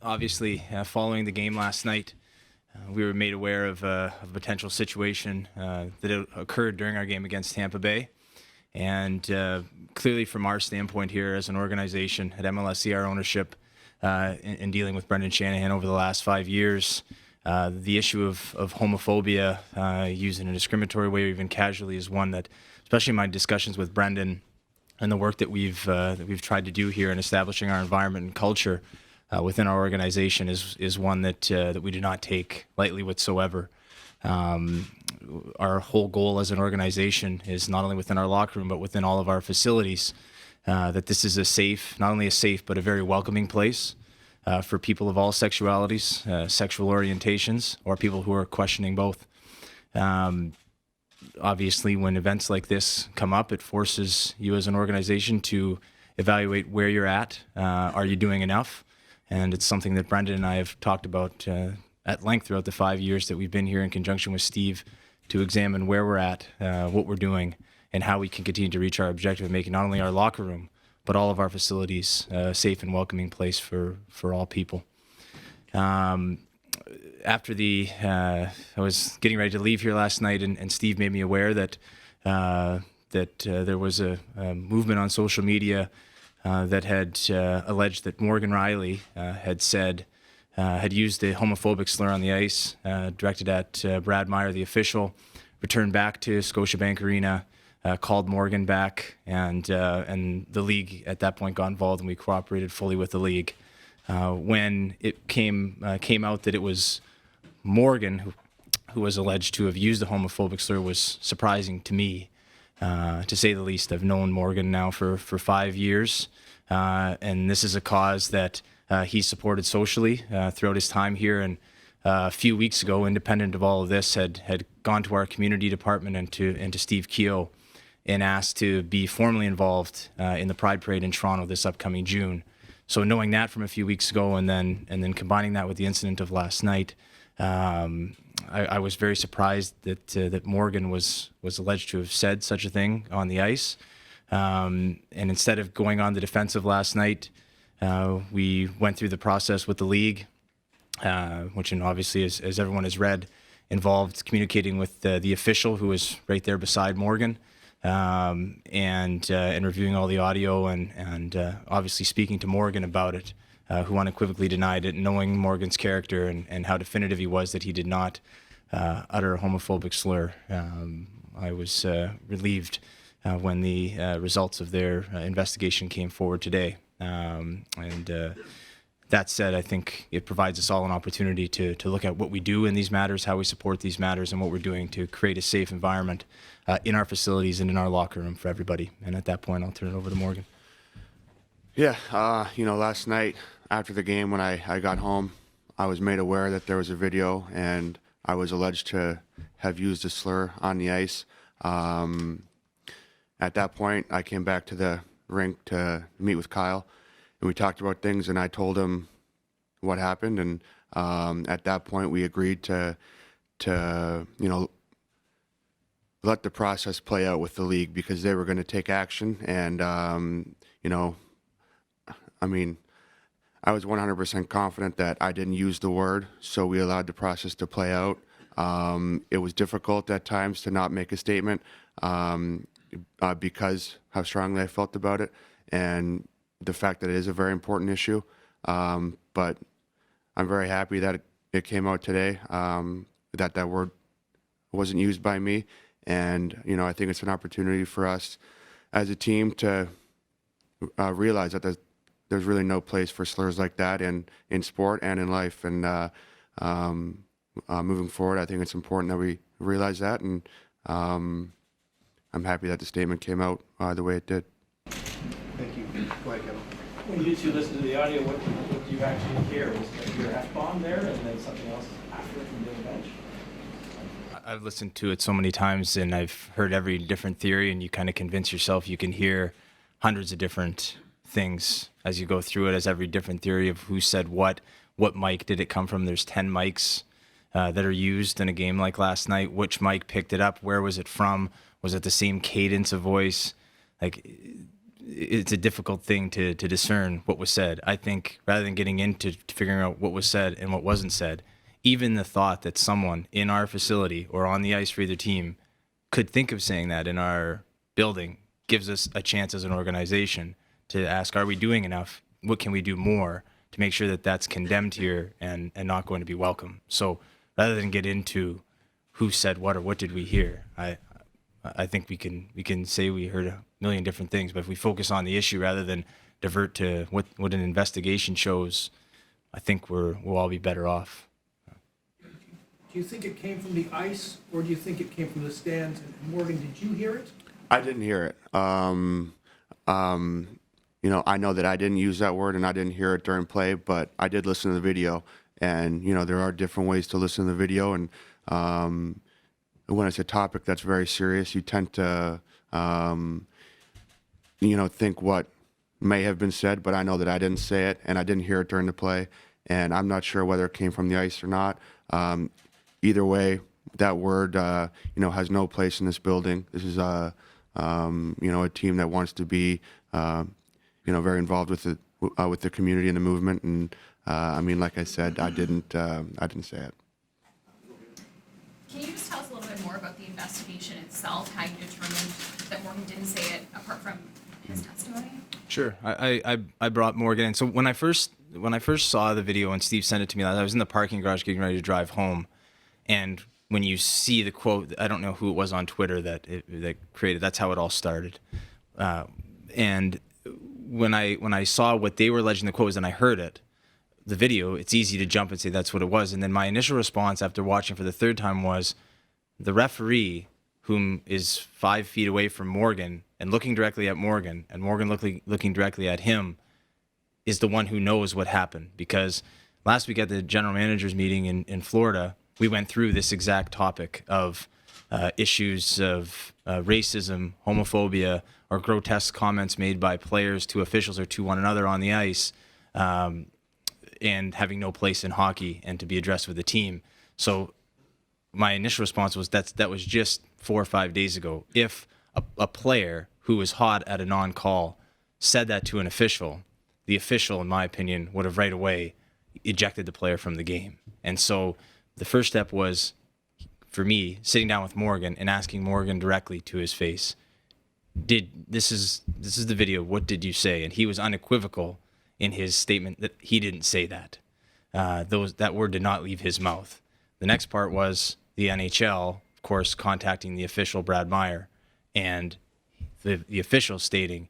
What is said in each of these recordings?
Obviously, following the game last night, we were made aware of a potential situation that occurred during our game against Tampa Bay. And clearly, from our standpoint here as an organization at MLSE, our ownership in dealing with Brendan Shanahan over the last 5 years, the issue of homophobia used in a discriminatory way or even casually is one that, especially in my discussions with Brendan and the work that we've tried to do here in establishing our environment and culture within our organization, is one that we do not take lightly whatsoever. Our whole goal as an organization is not only within our locker room, but within all of our facilities, that this is a safe, not only a safe, but a very welcoming place for people of all sexualities, sexual orientations, or people who are questioning both. Obviously, when events like this come up, it forces you as an organization to evaluate where you're at. Are you doing enough? And it's something that Brendan and I have talked about at length throughout the 5 years that we've been here in conjunction with Steve to examine where we're at, what we're doing, and how we can continue to reach our objective of making not only our locker room, but all of our facilities a safe and welcoming place for all people. After I was getting ready to leave here last night, and Steve made me aware that there was a movement on social media that had alleged that Morgan Rielly had used a homophobic slur on the ice, directed at Brad Meyer, the official, returned back to Scotiabank Arena, called Morgan back, and the league at that point got involved, and we cooperated fully with the league. When it came out that it was Morgan who was alleged to have used the homophobic slur, was surprising to me, to say the least. I've known Morgan now for 5 years, and this is a cause that he supported socially throughout his time here. And a few weeks ago, independent of all of this, had gone to our community department and to Steve Keogh and asked to be formally involved in the Pride Parade in Toronto this upcoming June. So knowing that from a few weeks ago, and then combining that with the incident of last night, I was very surprised that Morgan was alleged to have said such a thing on the ice. And instead of going on the defensive last night, we went through the process with the league, which, and obviously, as everyone has read, involved communicating with the official who was right there beside Morgan, and reviewing all the audio, and obviously speaking to Morgan about it, who unequivocally denied it, knowing Morgan's character and how definitive he was that he did not utter a homophobic slur. I was relieved when the results of their investigation came forward today. That said, I think it provides us all an opportunity to look at what we do in these matters, how we support these matters, and what we're doing to create a safe environment in our facilities and in our locker room for everybody. And at that point, I'll turn it over to Morgan. Yeah, last night after the game when I got home, I was made aware that there was a video and I was alleged to have used a slur on the ice. At that point, I came back to the rink to meet with Kyle, and we talked about things, and I told him what happened, and at that point we agreed to let the process play out with the league, because they were going to take action. And I was 100% confident that I didn't use the word, so we allowed the process to play out. It was difficult at times to not make a statement because how strongly I felt about it, and the fact that it is a very important issue. But I'm very happy that it came out today, that word wasn't used by me. And, I think it's an opportunity for us as a team to realize that there's really no place for slurs like that in sport and in life. And moving forward, I think it's important that we realize that. And I'm happy that the statement came out the way it did. Thank you. Go ahead, Kevin. When you two listened to the audio, what do you actually hear? Was there your F-bomb there and then something else after from the bench? I've listened to it so many times, and I've heard every different theory, and you kind of convince yourself you can hear hundreds of different things as you go through it, as every different theory of who said what mic did it come from. There's 10 mics that are used in a game like last night. Which mic picked it up? Where was it from? Was it the same cadence of voice? Like, it's a difficult thing to discern what was said. I think rather than getting into figuring out what was said and what wasn't said, even the thought that someone in our facility or on the ice for either team could think of saying that in our building gives us a chance as an organization to ask, are we doing enough? What can we do more to make sure that that's condemned here and not going to be welcome? So rather than get into who said what or what did we hear, I think we can say we heard a million different things, but if we focus on the issue rather than divert to what an investigation shows, I think we'll all be better off. Do you think it came from the ice, or do you think it came from the stands? And Morgan, did you hear it? I didn't hear it. You know, I know that I didn't use that word and I didn't hear it during play, but I did listen to the video. And, you know, there are different ways to listen to the video. And when it's a topic that's very serious, you tend to, you know, think what may have been said, but I know that I didn't say it and I didn't hear it during the play. And I'm not sure whether it came from the ice or not. Either way, that word, you know, has no place in this building. This is, you know, a team that wants to be, you know, very involved with the community and the movement. And I mean, like I said, I didn't say it. Can you just tell us a little bit more about the investigation itself, how you determined that Morgan didn't say it apart from his testimony? Sure. I brought Morgan in. So when I first saw the video and Steve sent it to me, I was in the parking garage getting ready to drive home, and when you see the quote, I don't know who it was on Twitter that created. That's how it all started. And when I saw what they were alleging the quote was, and I heard it, the video, it's easy to jump and say that's what it was. And then my initial response after watching for the third time was, the referee, whom is 5 feet away from Morgan and looking directly at Morgan, and Morgan looking directly at him, is the one who knows what happened. Because last week at the general managers meeting in Florida, we went through this exact topic of issues of racism, homophobia, or grotesque comments made by players to officials or to one another on the ice, and having no place in hockey and to be addressed with the team. So my initial response was that was just 4 or 5 days ago. If a player who was hot at a non-call said that to an official, the official, in my opinion, would have right away ejected the player from the game. And so the first step was, for me, sitting down with Morgan and asking Morgan directly to his face, this is the video, what did you say? And he was unequivocal in his statement that he didn't say that. That word did not leave his mouth. The next part was the NHL, of course, contacting the official, Brad Meyer, and the official stating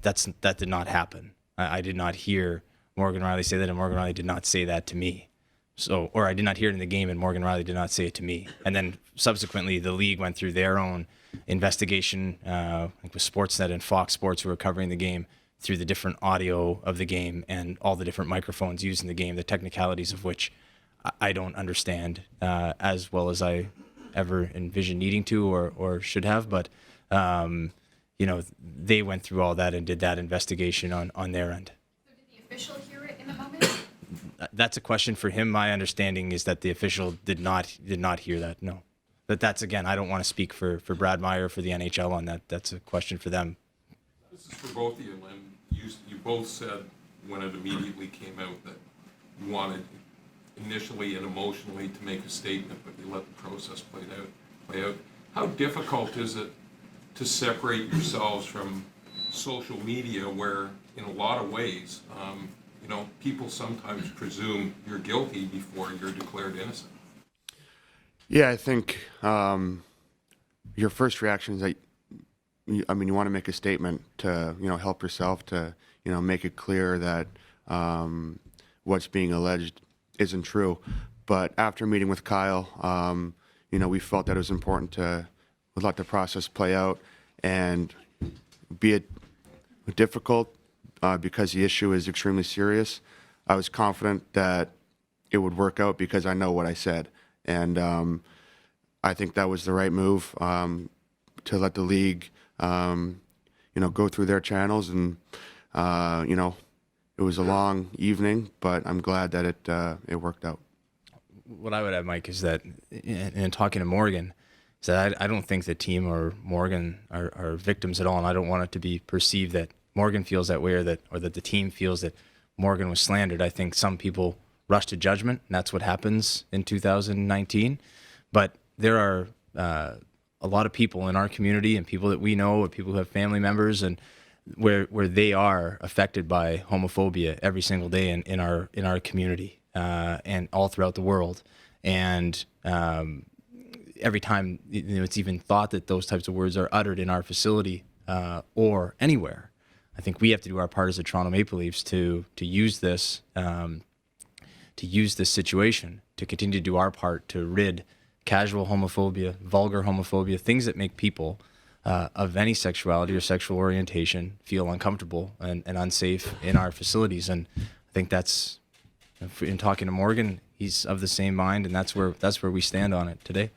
that did not happen. I did not hear Morgan Rielly say that, and Morgan Rielly did not say that to me. So, or I did not hear it in the game, and Morgan Rielly did not say it to me. And then subsequently, the league went through their own investigation, like with Sportsnet and Fox Sports, who were covering the game, through the different audio of the game and all the different microphones used in the game, the technicalities of which I don't understand as well as I ever envisioned needing to or should have. But, you know, they went through all that and did that investigation on their end. So did the official hear it in the moment? That's a question for him. My understanding is that the official did not hear that, no. But that's, again, I don't want to speak for Brad Meyer or for the NHL on that. That's a question for them. This is for both of you, Lynn. You both said when it immediately came out that you wanted initially and emotionally to make a statement, but you let the process play out. How difficult is it to separate yourselves from social media where, in a lot of ways, you know, people sometimes presume you're guilty before you're declared innocent? Yeah, I think your first reaction is that, I mean, you want to make a statement to, you know, help yourself to, you know, make it clear that what's being alleged isn't true. But after meeting with Kyle, you know, we felt that it was important to let the process play out, and be it difficult because the issue is extremely serious. I was confident that it would work out because I know what I said. And I think that was the right move to let the league, you know, go through their channels. And, you know, it was a long evening, but I'm glad that it worked out. What I would add, Mike, is that in talking to Morgan, So I don't think the team or Morgan are victims at all, and I don't want it to be perceived that Morgan feels that way or that the team feels that Morgan was slandered. I think some people rush to judgment, and that's what happens in 2019. But there are a lot of people in our community and people that we know, or people who have family members, and where they are affected by homophobia every single day in our community and all throughout the world. And every time it's even thought that those types of words are uttered in our facility or anywhere, I think we have to do our part as the Toronto Maple Leafs to use this situation to continue to do our part to rid casual homophobia, vulgar homophobia, things that make people of any sexuality or sexual orientation feel uncomfortable and unsafe in our facilities. And I think that's, in talking to Morgan, he's of the same mind, and that's where we stand on it today.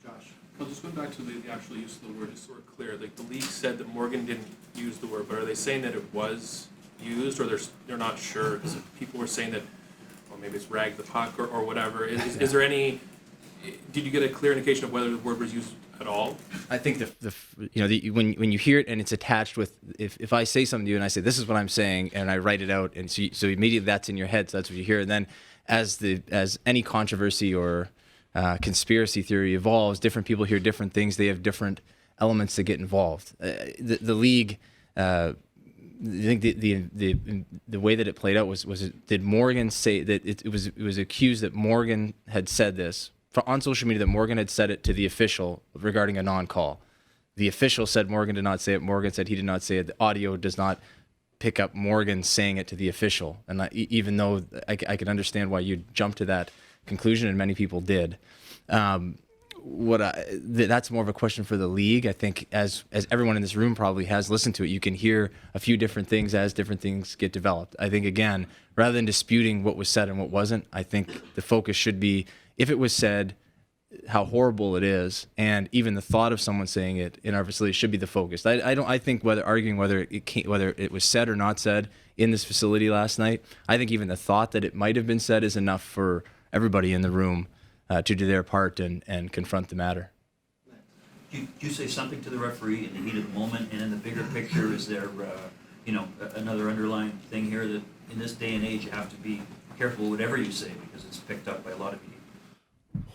Josh, well, just going back to the actual use of the word, just so we're clear, like the league said that Morgan didn't use the word, but are they saying that it was used, or they're not sure? Because people were saying that, well, maybe it's rag the puck or whatever. Is there any? Did you get a clear indication of whether the word was used at all? I think when you hear it and it's attached with, if I say something to you and I say, this is what I'm saying, and I write it out, and so immediately that's in your head, so that's what you hear. And then as any controversy or conspiracy theory evolves, different people hear different things. They have different elements that get involved. The league, I think the way that it played out was did Morgan say that it was accused that Morgan had said this on social media, that Morgan had said it to the official regarding a non-call. The official said Morgan did not say it. Morgan said he did not say it. The audio does not pick up Morgan saying it to the official. And even though I can understand why you jumped to that conclusion, and many people did, that's more of a question for the league. I think as everyone in this room probably has listened to it, you can hear a few different things as different things get developed. I think, again, rather than disputing what was said and what wasn't, I think the focus should be, if it was said, how horrible it is, and even the thought of someone saying it in our facility should be the focus. I think whether it was said or not said in this facility last night, I think even the thought that it might have been said is enough for everybody in the room to do their part and confront the matter. Do you say something to the referee in the heat of the moment, and in the bigger picture, is there another underlying thing here that in this day and age you have to be careful whatever you say because it's picked up by a lot of people?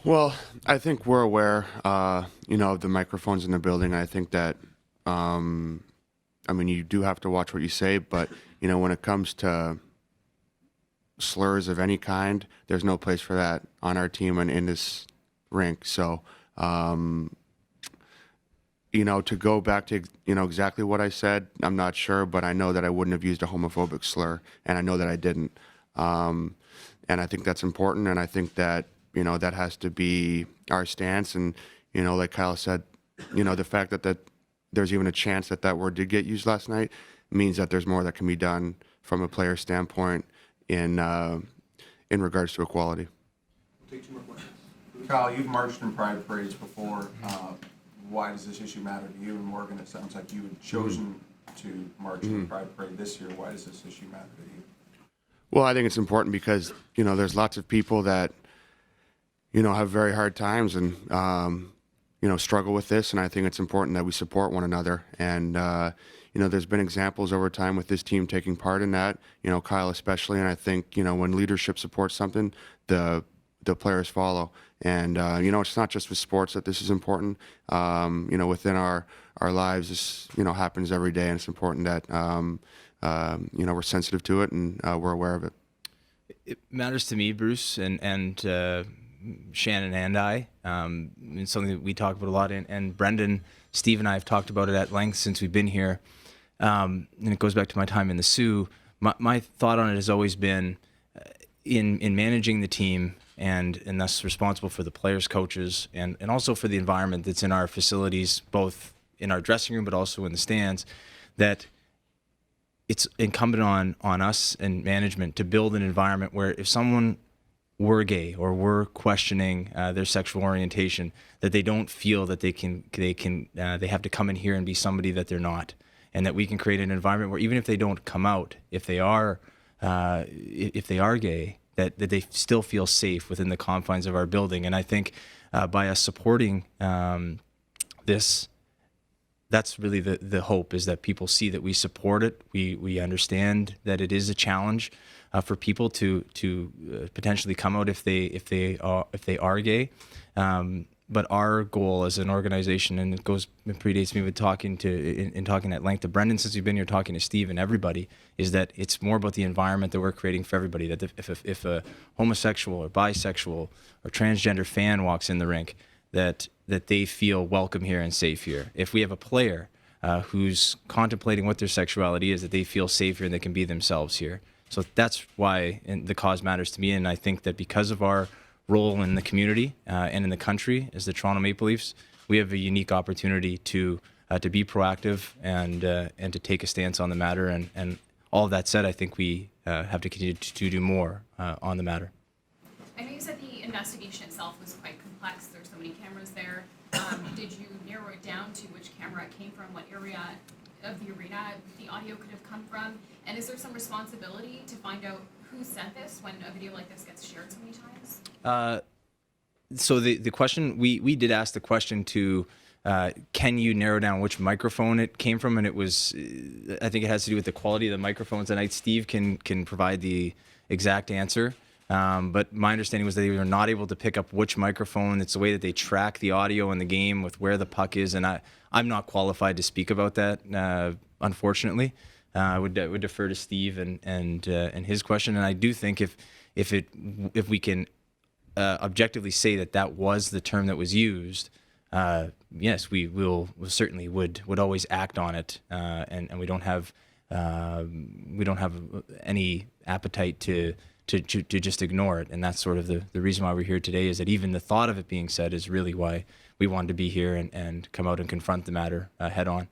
Well, I think we're aware, of the microphones in the building. I think that, you do have to watch what you say, but, when it comes to slurs of any kind, there's no place for that on our team and in this rink. So, to go back to, exactly what I said, I'm not sure, but I know that I wouldn't have used a homophobic slur, and I know that I didn't. And I think that's important, and I think that, that has to be our stance. And, like Kyle said, the fact that there's even a chance that word did get used last night means that there's more that can be done from a player standpoint in regards to equality. We'll take two more questions. Kyle, you've marched in pride parades before. Why does this issue matter to you? And Morgan, it sounds like you had chosen to march in the pride parade this year. Why does this issue matter to you? Well, I think it's important because, there's lots of people that, have very hard times and, struggle with this. And I think it's important that we support one another. And, there's been examples over time with this team taking part in that, Kyle especially. And I think, when leadership supports something, the players follow. And, it's not just with sports that this is important. Within our lives, this, happens every day. And it's important that, we're sensitive to it and we're aware of it. It matters to me, Bruce, and Shannon and I. It's something that we talk about a lot, and Brendan, Steve, and I have talked about it at length since we've been here. And it goes back to my time in the Sioux. My thought on it has always been, in managing the team and thus responsible for the players, coaches, and also for the environment that's in our facilities, both in our dressing room but also in the stands, that it's incumbent on us and management to build an environment where if someone were gay or were questioning their sexual orientation, that they don't feel that they have to come in here and be somebody that they're not, and that we can create an environment where even if they don't come out, if they are gay, that they still feel safe within the confines of our building. And I think by us supporting that's really the hope, is that people see that we support it. We understand that it is a challenge for people to potentially come out if they are gay. But our goal as an organization, and it predates me with talking at length to Brendan since we've been here, talking to Steve and everybody, is that it's more about the environment that we're creating for everybody. That if a homosexual or bisexual or transgender fan walks in the rink, that they feel welcome here and safe here. If we have a player who's contemplating what their sexuality is, that they feel safe here and they can be themselves here. So that's why the cause matters to me, and I think that because of our role in the community and in the country as the Toronto Maple Leafs, we have a unique opportunity to be proactive and to take a stance on the matter. And all of that said, I think we have to continue to do more on the matter. I know you said the investigation itself was quite complex. There's so many cameras there. Did you narrow it down to which camera it came from, what area of the arena the audio could have come from? And is there some responsibility to find out who sent this when a video like this gets shared so many times? So the question, we did ask the question to, can you narrow down which microphone it came from? And it was, I think it has to do with the quality of the microphones tonight. Steve can provide the exact answer. But my understanding was that they were not able to pick up which microphone. It's the way that they track the audio in the game with where the puck is. And I'm not qualified to speak about that, unfortunately. I would defer to Steve and his question. And I do think if we can objectively say that was the term that was used, yes, we certainly would always act on it, and we don't have any appetite to just ignore it. And that's sort of the reason why we're here today, is that even the thought of it being said is really why we wanted to be here and come out and confront the matter head on.